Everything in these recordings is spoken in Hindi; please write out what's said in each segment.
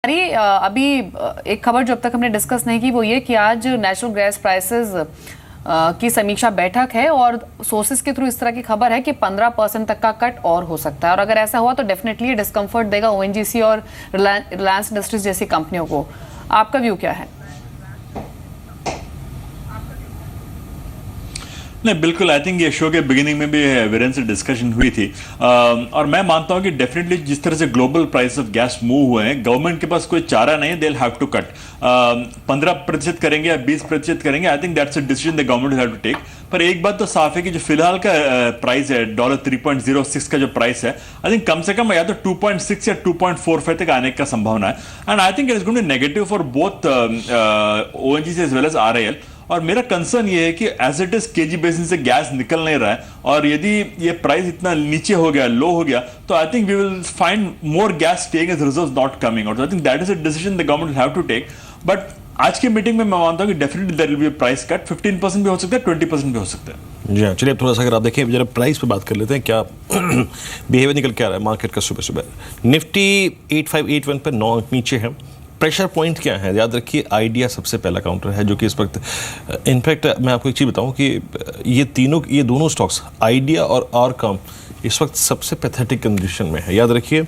अभी एक खबर जो अब तक हमने डिस्कस नहीं की वो ये कि आज नेचुरल गैस प्राइसेस की समीक्षा बैठक है और सोर्सेज के थ्रू इस तरह की खबर है कि 15% तक का कट और हो सकता है और अगर ऐसा हुआ तो डेफिनेटली डिस्कम्फर्ट देगा ओएनजीसी और रिलायंस इंडस्ट्रीज जैसी कंपनियों को। आपका व्यू क्या है? नहीं, बिल्कुल। आई थिंक ये शो के बिगिनिंग में भी वीरेन से डिस्कशन हुई थी और मैं मानता हूं कि डेफिनेटली जिस तरह से global price of gas move हुए हैं, गवर्नमेंट के पास कोई चारा नहीं है, they will have to cut. 15% करेंगे या 20% करेंगे, I think that's a decision the government will have to take. पर एक बात तो साफ है कि जो फिलहाल का प्राइस है $3.06 का जो प्राइस है, आई थिंक कम से कम या तो 2.6 या 2.45 तक आने का संभावना है। And I think it is going to negative for both ONGC as well as RIL. और मेरा कंसर्न ये है कि as it is KG basin से गैस निकल नहीं रहा है और यदि ये प्राइस इतना नीचे हो गया, लो हो गया, तो I think we will find more gas staying as reserves not coming out. I think that is a decision the government will have to take. But आज की मीटिंग में मैं मानता हूं कि definitely there will be a price cut. 15% भी हो सकता है, 20% भी हो सकता है। जी हाँ, चलिए अब थोड़ा सा अगर आप देखें जरा प्राइस पे बात कर लेते हैं, क्या बिहेवियर निकल के आ रहा है मार्केट का सुबह सुबह। निफ्टी 8581 पर 9 अंक नीचे है। प्रेशर पॉइंट क्या है? याद रखिए आइडिया सबसे पहला काउंटर है जो कि इस वक्त, इनफैक्ट मैं आपको एक चीज़ बताऊं कि ये दोनों स्टॉक्स आइडिया और आरकॉम इस वक्त सबसे पैथेटिक कंडीशन में है। याद रखिए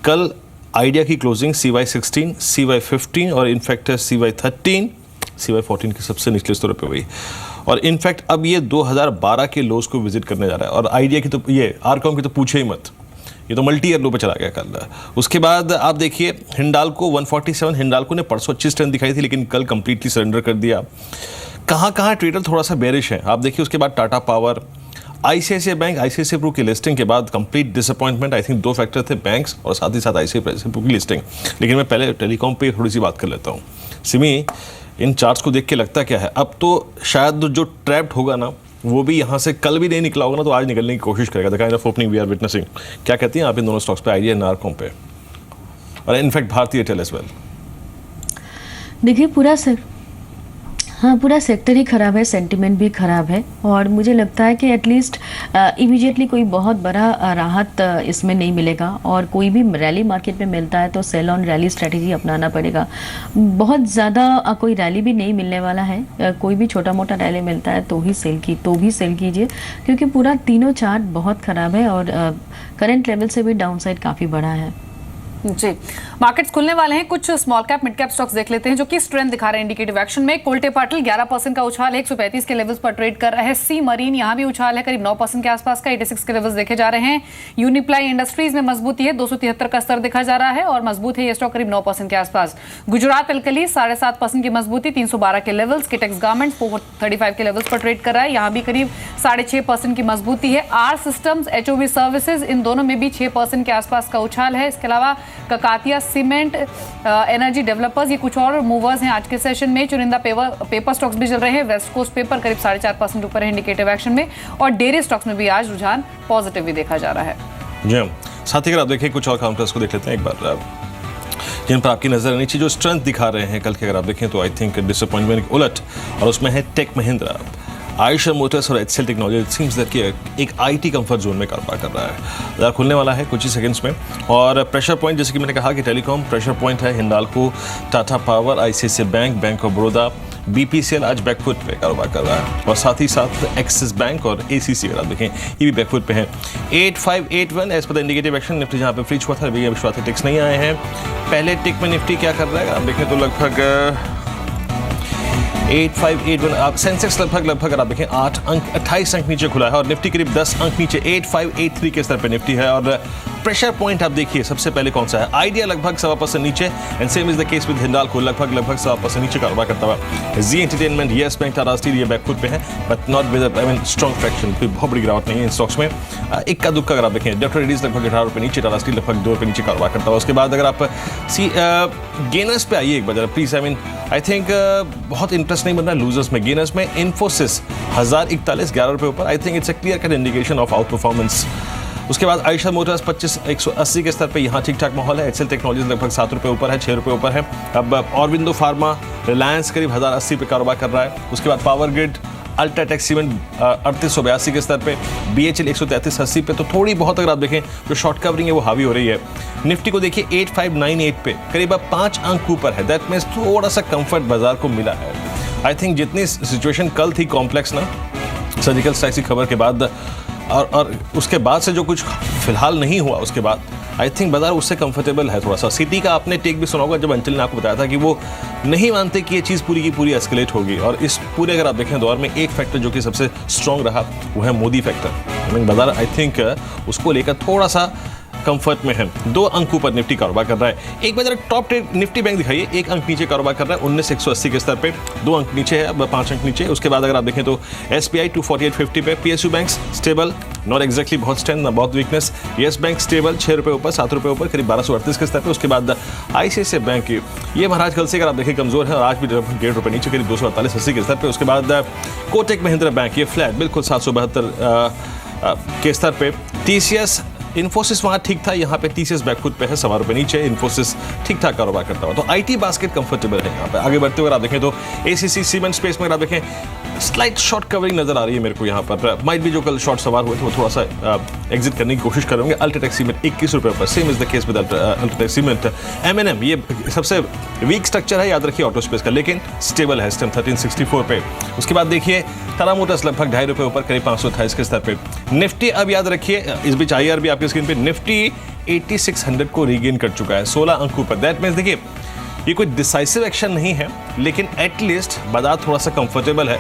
कल आइडिया की क्लोजिंग CY16, CY15 और इनफैक्ट CY13, CY14 के सबसे निचले स्तरों पे हुई और इनफैक्ट अब ये 2012 के लोज को विजिट करने जा रहा है। और आइडिया की तो, ये आरकॉम की तो पूछे ही मत, ये तो मल्टी ईयर लो पे चला गया कल। उसके बाद आप देखिए हिंडाल्को 147, हिंडाल्को ने परसों अच्छी स्ट्रेंथ दिखाई थी लेकिन कल कंप्लीटली सरेंडर कर दिया। कहाँ ट्रेडर थोड़ा सा बेरिश है आप देखिए। उसके बाद Tata Power, ICICI Bank, ICICI Pru की लिस्टिंग के बाद complete disappointment. I think 2 factor थे, बैंक्स और साथ ही साथ आईसीआईसीआई प्रू की लिस्टिंग। लेकिन मैं पहले टेलीकॉम पे थोड़ी सी बात कर लेता हूँ। सिमी, इन चार्ट्स को देख के लगता क्या है, अब तो शायद जो ट्रैप्ड होगा ना वो भी यहाँ से कल भी नहीं निकला होगा ना, तो आज निकलने की कोशिश करेगा। The kind of opening we are witnessing. क्या कहती हैं आप इन दोनों स्टॉक्स पे, आइडिया, नारकॉम पे और इनफैक्ट भारतीय एयरटेल एज वेल? देखिए पूरा सेक्टर ही ख़राब है, सेंटिमेंट भी ख़राब है और मुझे लगता है कि एटलीस्ट इमीडिएटली कोई बहुत बड़ा राहत इसमें नहीं मिलेगा और कोई भी रैली मार्केट में मिलता है तो सेल ऑन रैली स्ट्रेटजी अपनाना पड़ेगा। बहुत ज़्यादा कोई रैली भी नहीं मिलने वाला है, कोई भी छोटा मोटा रैली मिलता है तो भी सेल कीजिए क्योंकि पूरा तीनों चार्ट बहुत ख़राब है और करंट लेवल से भी डाउन साइड काफ़ी बड़ा है। जी, मार्केट्स खुलने वाले हैं। कुछ small cap mid cap stocks देख लेते हैं जो कि स्ट्रेंथ दिखा रहे हैं इंडिकेटिव एक्शन में। कोल्टे पाटिल 11% का उछाल है, 135 के लेवल्स पर ट्रेड कर रहा है। सी मरीन यहां भी उछाल है, करीब 9% के आसपास का, 86 के लेवल्स देखे जा रहे हैं। यूनिप्लाई इंडस्ट्रीज में मजबूती है, 273 का स्तर देखा जा रहा है और मजबूत है ये स्टॉक करीब 9% के आसपास। गुजरात एल्कली 7.5% की मजबूती, 312 के लेवल्स। किटेक्स गारमेंट्स 435 के लेवल्स पर ट्रेड कर रहा है, यहां भी करीब 6.5% की मजबूती है। आर सिस्टम्स, एचओवी सर्विसेज, इन दोनों में भी 6% के आसपास का उछाल है। इसके अलावा ककातिया सीमेंट, एनर्जी डेवलपर्स, ये कुछ और मूवर्स हैं आज के सेशन में। चुनिंदा पेपर स्टॉक्स भी चल रहे हैं। वेस्ट कोस्ट पेपर करीब 4.5% ऊपर है इंडिकेटिव एक्शन में और डेयरी स्टॉक्स में भी आज रुझान पॉजिटिव भी देखा जा रहा है। जी हाँ, साथ ही अगर आप देखें कुछ और काउंटर्स को देख लेते हैं एक बार जिन पर आपकी नजर आनी चाहिए, जो स्ट्रेंथ दिखा रहे हैं कल के। अगर आप देखें तो आई थिंक डिसअपॉइंटमेंट उलट और उसमें है टेक महिंद्रा, आयशर मोटर्स और एचसीएल टेक्नोलॉजी। सीम्स दैट कि एक आईटी कंफर्ट जोन में कारोबार कर रहा है। बाजार खुलने वाला है कुछ ही सेकंड्स में और प्रेशर पॉइंट जैसे कि मैंने कहा कि टेलीकॉम प्रेशर पॉइंट है, Hindalco, Tata Power, ICICI bank, bank of Baroda, BPCL आज बैकफुट पे कारोबार कर रहा है और साथ ही साथ एक्सिस बैंक और एसीसी अगर आप देखें ये भी बैकफुट पे है। 8581 as per the indicative action. Nifty जहाँ पे फ्रीज हुआ था अभी विश्वास टिक्स नहीं आए हैं। पहले टिक में निफ्टी क्या कर रहा है आप देखें तो लगभग 8581, आप सेंसेक्स लगभग आप देखें 28 अंक नीचे खुला है और निफ्टी करीब 10 अंक नीचे 8583 के स्तर पे निफ्टी है। और प्रेशर पॉइंट आप देखिए सबसे पहले कौन सा है, आइडिया लगभग 1.25% नीचे and same is the case with Hindalco लगभग 1.25% नीचे कारोबार करता हुआ। Zee entertainment, Yes Bank, Tata steel ये बैकफुट पे है but not with strong fraction, कोई बहुत बड़ी गिरावट नहीं है इन स्टॉक्स में। इक्का दुक्का अगर आप देखें डेप्ट रेडीज लगभग 18 रुपये नीचे, टाटा स्टील लगभग 2 रुपये नीचे कारोबार करता हुआ। उसके बाद अगर आप गेनर्स पे आइए एक बार प्लीज, आई थिंक बहुत इंटरेस्ट नहीं बन रहा है लूजर्स में। गेनर्स में इन्फोसिस 1041, 11 रुपये ऊपर, आई think it's a clear cut indication of out performance. उसके बाद आयशर मोटर्स 180 के स्तर पे यहाँ ठीक ठाक माहौल है। एचसीएल टेक्नोलॉजीज लगभग 7 रुपये ऊपर है, 6 रुपये ऊपर है। अब ऑरबिंदो फार्मा, रिलायंस करीब 1080 पे कारोबार कर रहा है। उसके बाद पावर ग्रिड, अल्ट्राटेक सीमेंट 3882 के स्तर पे, BHL 133.80 पे। तो थोड़ी बहुत अगर आप देखें जो शॉर्ट कवरिंग है वो हावी हो रही है। निफ्टी को देखिए 8598 पे, करीब 5 अंक ऊपर है। दैट मीन्स थोड़ा सा कंफर्ट बाजार को मिला है। आई थिंक जितनी सिचुएशन कल थी कॉम्प्लेक्स ना, सर्जिकल स्ट्राइक की खबर के बाद और उसके बाद से जो कुछ फिलहाल नहीं हुआ उसके बाद, आई थिंक बाजार उससे कंफर्टेबल है थोड़ा सा। सिटी का आपने टेक भी सुना होगा जब अंचल ने आपको बताया था कि वो नहीं मानते कि ये चीज़ पूरी की पूरी एस्केलेट होगी। और इस पूरे अगर आप देखें दौर में एक फैक्टर जो कि सबसे स्ट्रॉन्ग रहा वो है मोदी फैक्टर। बाजार आई थिंक उसको लेकर थोड़ा सा कंफर्ट में है। 2 अंक ऊपर निफ्टी कारोबार कर रहा है। एक बार जरा टॉप ट्रेड निफ्टी बैंक दिखाइए, 1 अंक नीचे कारोबार कर रहा है 19180 के स्तर पे, 2 अंक नीचे है, अब 5 अंक नीचे। उसके बाद अगर आप देखें तो SBI 248.50 पे, PSU bank stable, not exactly बहुत स्ट्रेंथ ना बहुत वीकनेस। येस बैंक स्टेबल 6 रुपये ऊपर, 7 रुपये ऊपर, करीब 1238 के स्तर पे। उसके बाद ICICI बैंक ये महाराज कल से अगर आप देखें कमजोर है और आज भी 1.5 रुपये नीचे, करीब 248.80 के स्तर पे। उसके बाद कोटक महिंद्रा बैंक ये फ्लैट बिल्कुल 772 के स्तर पे। TCS इन्फोसिस वहाँ ठीक था, यहाँ पे TCS बैकफुट पे है, 1.25 रुपये नीचे। इन्फोसिस ठीक ठाक कारोबार करता हुआ। तो IT बास्केट कंफर्टेबल है यहाँ पे। आगे बढ़ते हुए अगर आप देखें तो ACC सीमेंट स्पेस में अगर आप देखें स्लाइट शॉर्ट कवरिंग नजर आ रही है मेरे को यहाँ पर। माइट भी जो कल शॉर्ट सवार हुए थे वो थोड़ा सा एग्जिट करने की कोशिश करेंगे। अल्ट्राटेक सीमेंट 21 रुपये पर, same is the case with UltraTech cement. M&M ये सबसे वीक स्ट्रक्चर है याद रखिए ऑटो स्पेस का, लेकिन स्टेबल है इस टाइम 1364 पे। उसके बाद देखिए टाटा मोटर्स लगभग 2.5 रुपये ऊपर, करीब 528 के स्तर पे। निफ्टी अब याद रखिए इस बीच IR भी आपकी स्क्रीन पे, निफ्टी 8600 को रीगेन कर चुका है, 16 अंक ऊपर। दैट मीन्स देखिए ये कोई डिसाइसिव एक्शन नहीं है, लेकिन एटलीस्ट बाजार थोड़ा सा कंफर्टेबल है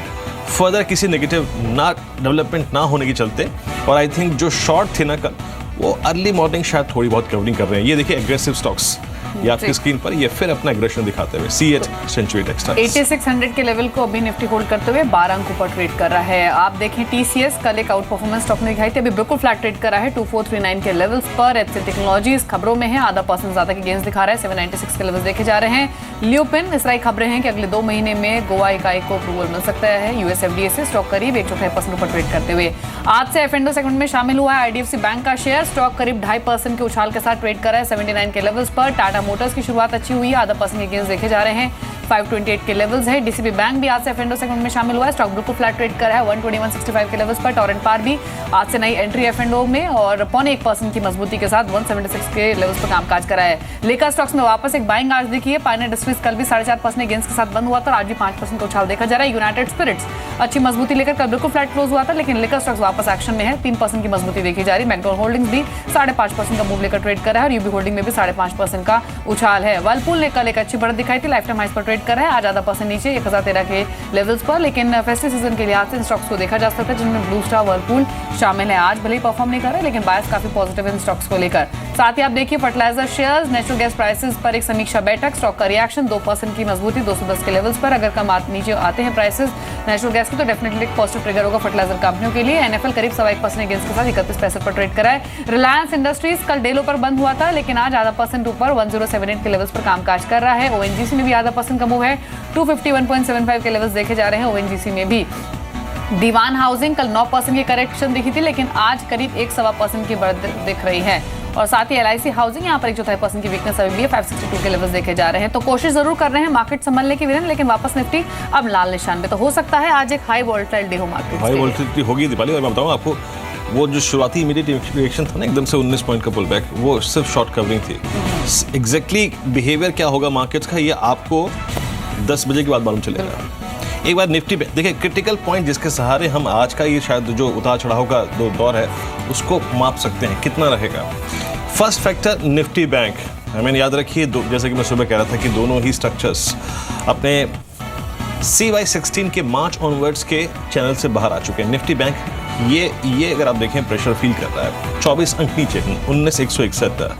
फर्दर किसी नेगेटिव ना डेवलपमेंट ना होने के चलते। और आई थिंक जो शॉर्ट थे ना कल वो अर्ली मॉर्निंग शायद थोड़ी बहुत कवरिंग कर रहे हैं। ये देखिए एग्रेसिव स्टॉक्स ये आपकी स्क्रीन पर, ये फिर अपना एग्रेशन दिखाते हुए CH सेंचुरी टेक्सटाइल्स 8600 के लेवल को अभी निफ्टी होल्ड करते हुए 12 अंक ऊपर ट्रेड कर रहा है। आप देखें TCS कल एक आउट परफॉर्मेंस स्टॉक ने दिखाई थी, अभी बिल्कुल फ्लैट ट्रेड कर रहा है 2439 के लेवल्स पर। HCL टेक्नोलॉजीज खबरों में है, आधा % ज्यादा के गेंस दिखा रहा है, 796 के लेवल्स देखे जा रहे हैं। ल्यूपिन इस तरह खबरें हैं कि अगले 2 महीने में गोवा इकाई को अप्रूवल मिल सकता है US FDA से। स्टॉक करीब 1.4% ऊपर ट्रेड करते हुए आज से F&O सेगमेंट में शामिल हुआ है IDFC बैंक का शेयर। स्टॉक करीब 2.5% के उछाल के साथ ट्रेड कर रहा है 79 के लेवल्स पर। टाटा मोटर्स की शुरुआत अच्छी हुई है, आधा % के गेंस देखे जा रहे हैं, 528 के लेवल्स है। DCB बैंक भी आज से F&O सेगमेंट में शामिल हुआ है, स्टॉक बिल्कुल फ्लैट ट्रेड कर रहा है 121.65 के लेवल्स पर। टोरेंट पार भी आज से नई एंट्री F&O में और 0.1% की मजबूती के साथ 176 के लेवल्स पर कामकाज कर रहा है। लेका स्टॉक्स में वापस एक बाइंग आज देखिए, पायनियर इंडस्ट्रीज कल भी 4.5% गेंस के साथ बंद हुआ था, आज भी 5% का उछाल देखा जा रहा है। यूनाइटेड स्पिरिट्स अच्छी मजबूती लेकर कल बिल्कुल फ्लैट क्लोज हुआ था, लेकिन लेका स्टॉक्स वापस एक्शन में है, 3% की मजबूती देखी जा रही है। मैकडॉनल्ड होल्डिंग्स भी 5.5% का मूव लेकर ट्रेड कर रहा है और यूबी होल्डिंग में भी 5.5% का उछाल है। वर्लपूल ने कल एक अच्छी बढ़त दिखाई थी, लाइफ टाइम हाइस पर ट्रेड कर रहा है, आज आधा % नीचे 1013 के लेवल्स पर। लेकिन फेस्टिव सीजन के लिहाज से इन स्टॉक्स को देखा जा सकता है जिनमें ब्लू स्टार वर्लपूल शामिल है। आज भले ही परफॉर्म नहीं कर रहे, लेकिन बायस काफी पॉजिटिव है इन स्टॉक्स को लेकर। साथ ही आप देखिए fertiliser shares, natural gas prices पर एक समीक्षा बैठक, स्टॉक का रिएक्शन 2% की मजबूती 210 के लेवल्स पर। अगर कम नीचे आते हैं प्राइसेस नेचुरल गैस की तो डेफिनेटली एक पॉजिटिव ट्रिगर होगा फर्टिलाइजर कंपनियों के लिए। NFL करीब 1.25% गेंस के साथ 31 पर ट्रेड करा है। रिलायंस इंडस्ट्रीज कल डे लो पर बंद हुआ था, लेकिन आज आधा % ऊपर 1078 के लेवल्स पर कामकाज कर रहा है। ONGC में भी आधा % का मूव है, 251.75 के लेवल्स देखे जा रहे हैं ONGC में भी। दीवान हाउसिंग कल 9% की करेक्शन दिखी थी, लेकिन आज करीब 1.25% की बढ़त दिख रही है। और साथ ही LIC हाउसिंग यहाँ पर 1.4% की वीकनेस अभी भी है, 562 के लेवल्स देखे जा रहे हैं। तो कोशिश जरूर कर रहे हैं मार्केट संभलने की वीरेन, लेकिन वापस निफ्टी अब लाल निशान पे। तो हो सकता है आज एक हाई वोलेटाइल डे हो मार्केट, हाई वोलेटिलिटी होगी दीपाली। और मैं बताऊँ आपको वो जो शुरुआती इमीडिएट रिएक्शन था ना एकदम से 19 पॉइंट का पुल बैक, वो सिर्फ शॉर्ट कवरिंग थी। एग्जैक्टली बिहेवियर क्या होगा मार्केट्स का ये आपको 10 बजे के बाद मालूम चलेगा। एक बार निफ्टी पे देखिए क्रिटिकल पॉइंट जिसके सहारे हम आज का ये शायद जो उतार चढ़ाव का दौर है उसको माप सकते हैं कितना रहेगा। फर्स्ट फैक्टर निफ्टी बैंक, हमें याद रखिए जैसे कि मैं सुबह कह रहा था कि दोनों ही स्ट्रक्चर्स अपने CY16 के मार्च ऑनवर्ड्स के चैनल से बाहर आ चुके हैं। निफ्टी बैंक ये अगर आप देखें प्रेशर फील कर रहा है, 24 अंक नीचे 19,161।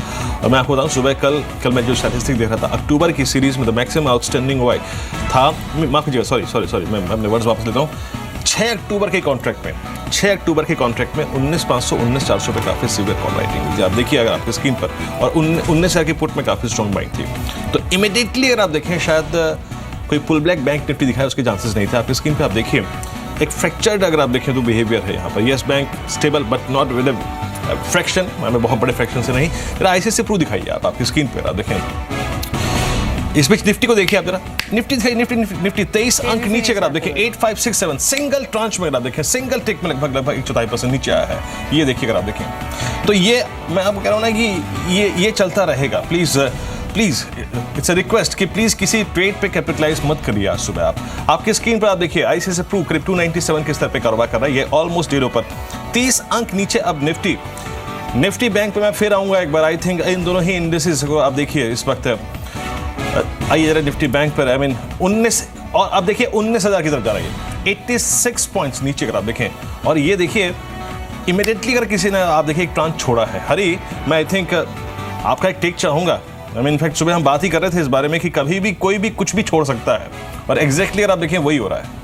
और मैं आपको बताऊं सुबह कल मैं जो स्टैटिस्टिक देख रहा था अक्टूबर की सीरीज में द मैक्सिमम आउटस्टैंडिंग हुआ था, माफ कीजिएगा सॉरी मैं अपने वर्ड्स वापस लेता हूँ। 6 अक्टूबर के कॉन्ट्रैक्ट में 19,500 19,400 पे काफ़ी सीवियर कॉल राइटिंग थी। आप देखिए अगर आपकी स्क्रीन पर, और 19,000 की पुट में काफ़ी स्ट्रॉन्ग बाइंग थी। तो इमीडिएटली अगर आप देखें शायद कोई पुल बैक बैंक निफ्टी दिखाए उसके चांसेस नहीं थे। आपकी स्क्रीन पर आप देखिए एक फ्रैक्चर्ड अगर आप देखें तो बिहेवियर है यहाँ पर। Yes bank stable but not with fraction, हमें बहुत बड़े फ्रैक्शन से नहीं। ICICI प्रू दिखाइए आप आपकी स्क्रीन पर, आप देखें इस बीच निफ्टी को देखिए आप जरा, निफ्टी 23 अंक नीचे अगर आप देखें 8567 सिंगल ट्रांच में अगर आप देखें सिंगल टिक में लगभग 1/4% नीचे आया है। ये देखिए अगर आप देखें तो ये मैं आपको कह रहा हूं ना कि ये चलता रहेगा। प्लीज इट्स अ रिक्वेस्ट कि प्लीज किसी ट्रेड पे कैपिटलाइज मत करिए आज सुबह। आपकी स्क्रीन पर आप देखिए आईसीआईसीआई प्रू करीब 297 के स्तर पे कारोबार कर रहा है, ये ऑलमोस्ट डेलो पर 30 अंक नीचे। अब निफ्टी बैंक पे मैं फिर आऊंगा एक बार। आई थिंक इन दोनों ही इंडेक्सेस को आप देखिए इस वक्त। आइए जरा निफ्टी बैंक पर, आई मीन 19 और अब देखिए 19,000 की तरफ जा रही है, 86 पॉइंट्स नीचे अगर आप देखें। और ये देखिए इमीडिएटली अगर किसी ने आप देखिए एक ट्रांच छोड़ा है। हरी, मैं आई थिंक आपका एक टेक चाहूंगा। आई मीन इनफैक्ट सुबह हम बात ही कर रहे थे इस बारे में कि कभी भी कोई भी कुछ भी छोड़ सकता है, और एग्जैक्टली अगर आप देखें वही हो रहा है।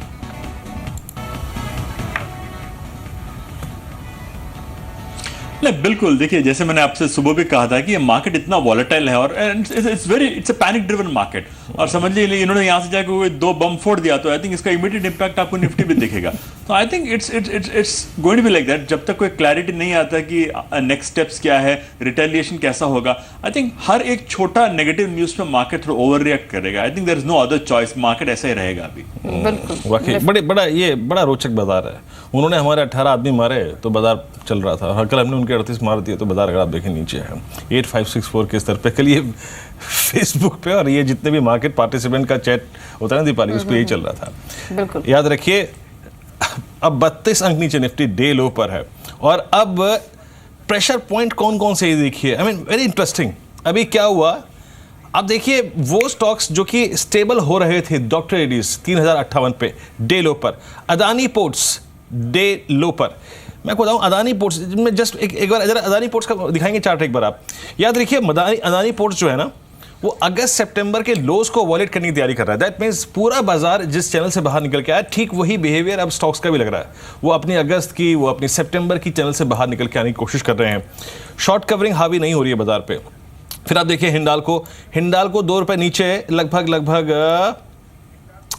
नहीं, बिल्कुल। देखिए, जैसे मैंने आपसे सुबह भी कहा था कि ये मार्केट इतना वॉलेटाइल है और it's a panic driven market. और समझ लीजिए इन्होंने यहां से जाकर कोई 2 बम फोड़ दिया तो आई थिंक इसका इमीडिएट इंपैक्ट आपको निफ्टी भी दिखेगा। तो I think it's going to be like that. जब तक कोई क्लैरिटी नहीं आता कि नेक्स्ट स्टेप्स क्या है, रिटेलिएशन कैसा होगा, आई थिंक हर एक छोटा नेगेटिव न्यूज पे मार्केट थोड़ा ओवर रिएक्ट करेगा। I think there is no other choice, market ऐसा ही रहेगा अभी। वाकई बड़ा रोचक बाजार है। उन्होंने हमारे 18 आदमी मारे तो बाजार चल रहा था, कल हमने उनके 38 मार दिए तो बाजार अगर आप देखें नीचे है 8564 के स्तर पे। कल ये फेसबुक पे और ये जितने भी मार्केट पार्टिसिपेंट का चैट होता है ना दीपाली, उस पर यही चल रहा था। बिल्कुल याद रखिए अब 32 अंक नीचे निफ्टी डे लो पर है। और अब प्रेशर पॉइंट कौन कौन से देखिए, आई मीन वेरी इंटरेस्टिंग। अभी क्या हुआ अब देखिए, वो स्टॉक्स जो कि स्टेबल हो रहे थे, डॉक्टर रेड्डीज 3058 पे डे लो पर, अदानी पोर्ट्स डे लो पर। मैं आपको बताऊं अदानी पोर्ट्स में जस्ट एक बार जरा अदानी पोर्ट्स का दिखाएंगे चार्ट एक बार आप। याद रखिए अदानी पोर्ट्स जो है ना वो अगस्त सितंबर के लोज को वॉलेट करने की तैयारी कर रहा है। दैट मीन्स पूरा बाजार जिस चैनल से बाहर निकल के आया, ठीक वही बिहेवियर अब स्टॉक्स का भी लग रहा है। वो अपनी अगस्त की, वो अपनी सितंबर की चैनल से बाहर निकल के आने की कोशिश कर रहे हैं। शॉर्ट कवरिंग हावी नहीं हो रही है बाजार पे। फिर आप देखिए हिंडाल को 2 रुपए नीचे लगभग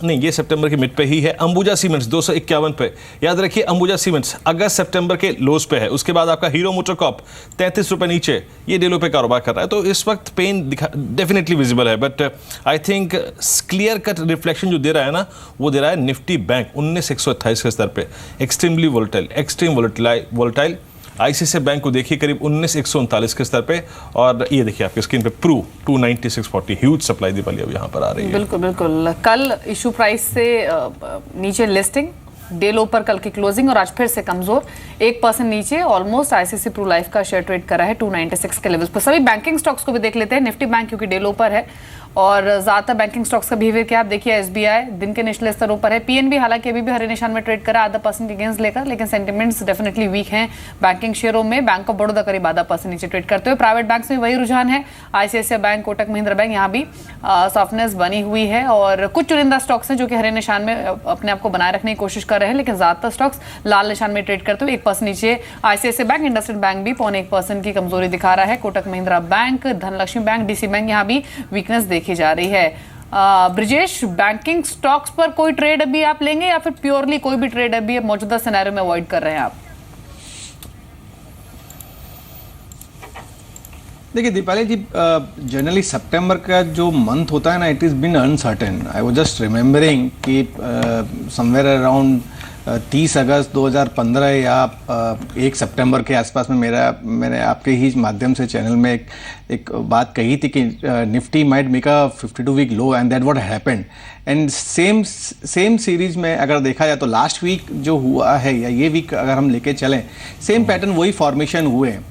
नहीं, ये सितंबर के मिड पे ही है। अंबुजा सीमेंट्स 251 पे। याद रखिए अंबुजा सीमेंट्स अगस्त सितंबर के लोज पे है। उसके बाद आपका हीरो मोटरकॉप 33 रुपए नीचे, ये डेलो पे कारोबार कर रहा है। तो इस वक्त पेन डेफिनेटली विजिबल है, but I think clear cut reflection जो दे रहा है ना, वो दे रहा है निफ्टी बैंक 19128 के स्तर पे। Extremely volatile. आईसीआईसीआई बैंक को देखिए करीब 19139 के स्तर पे। और ये देखिए आपकी स्क्रीन पे प्रू 29640 ह्यूज सप्लाई दीपाली अब यहाँ पर आ रही है। बिल्कुल। कल इशू प्राइस से नीचे लिस्टिंग, डे लो पर कल की क्लोजिंग, और आज फिर से कमजोर 1% नीचे ऑलमोस्ट। आईसीआईसीआई प्रू लाइफ का शेयर ट्रेड कर रहा है 296 के लेवल्स पर। सभी बैंकिंग स्टॉक्स को भी देख लेते हैं। निफ्टी बैंक क्योंकि डे लो पर है और ज्यादातर बैंकिंग स्टॉक्स का बिहेवियर क्या आप देखिए। एसबीआई दिन के निचले स्तरों पर है। पीएनबी हालांकि अभी भी हरे निशान में ट्रेड करा 0.5% के गेंस लेकर, लेकिन सेंटिमेंट्स डेफिनेटली वीक हैं बैंकिंग शेयरों में। बैंक ऑफ बड़ौदा करीब 0.5% नीचे ट्रेड करते हुए। प्राइवेट बैंक्स में वही रुझान है। ICICI bank, Kotak Mahindra bank, यहाँ भी सॉफ्टनेस बनी हुई है। और कुछ चुनिंदा स्टॉक्स हैं जो कि हरे निशान में अपने आप को बनाए रखने की कोशिश कर रहे हैं, लेकिन ज्यादातर स्टॉक्स लाल निशान में ट्रेड करते हुए 1% नीचे। आईसीआईसीआई बैंक, इंडसइंड बैंक भी 0.25% की कमजोरी दिखा रहा है। Kotak Mahindra bank, Dhanlaxmi bank, DC bank, यहाँ भी वीकनेस देखी जा रही है। ब्रिजेश, बैंकिंग स्टॉक्स पर कोई ट्रेड अभी आप लेंगे या फिर प्योरली कोई भी ट्रेड अभी मौजूदा सिनेरियो में अवॉइड कर रहे हैं आप? देखिए दीपाली जी, जनरली सितंबर का जो मंथ होता है ना, it is been uncertain. I was just remembering कि समवेयर अराउंड 30 अगस्त 2015 या 1 सितंबर के आसपास में मैंने आपके ही माध्यम से चैनल में एक बात कही थी कि Nifty might make a 52 week low, and that what happened. And same series में अगर देखा जाए तो लास्ट वीक जो हुआ है या ये वीक अगर हम लेके चलें, सेम पैटर्न वही फॉर्मेशन हुए हैं।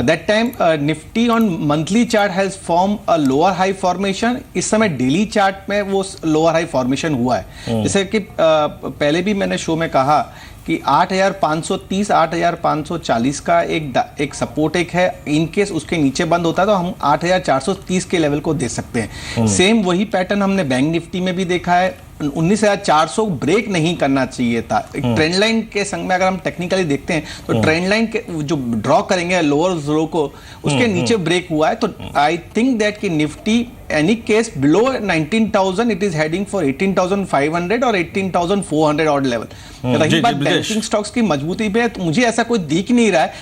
That time Nifty on monthly chart has formed a lower high formation. इस समय डेली चार्ट में वो लोअर हाई फॉर्मेशन हुआ है। जैसे कि पहले भी मैंने शो में कहा कि 8530 8540 का एक सपोर्ट एक है। इन केस उसके नीचे बंद होता है तो हम 8430 के लेवल को दे सकते हैं। सेम वही पैटर्न हमने बैंक निफ्टी में भी देखा है। 19400 ब्रेक नहीं करना चाहिए था। ट्रेंड लाइन के संग में अगर हम टेक्निकली देखते हैं तो ट्रेंड लाइन के जो ड्रॉ करेंगे लोअर ज़ीरो को, उसके नीचे ब्रेक हुआ है। तो आई थिंक दैट कि Nifty any case below 19,000 it is heading for 18,500 और 18,400 ऑड लेवल। रही बात बैंकिंग स्टॉक्स की मजबूती पे, तो मुझे ऐसा कोई दिख नहीं रहा है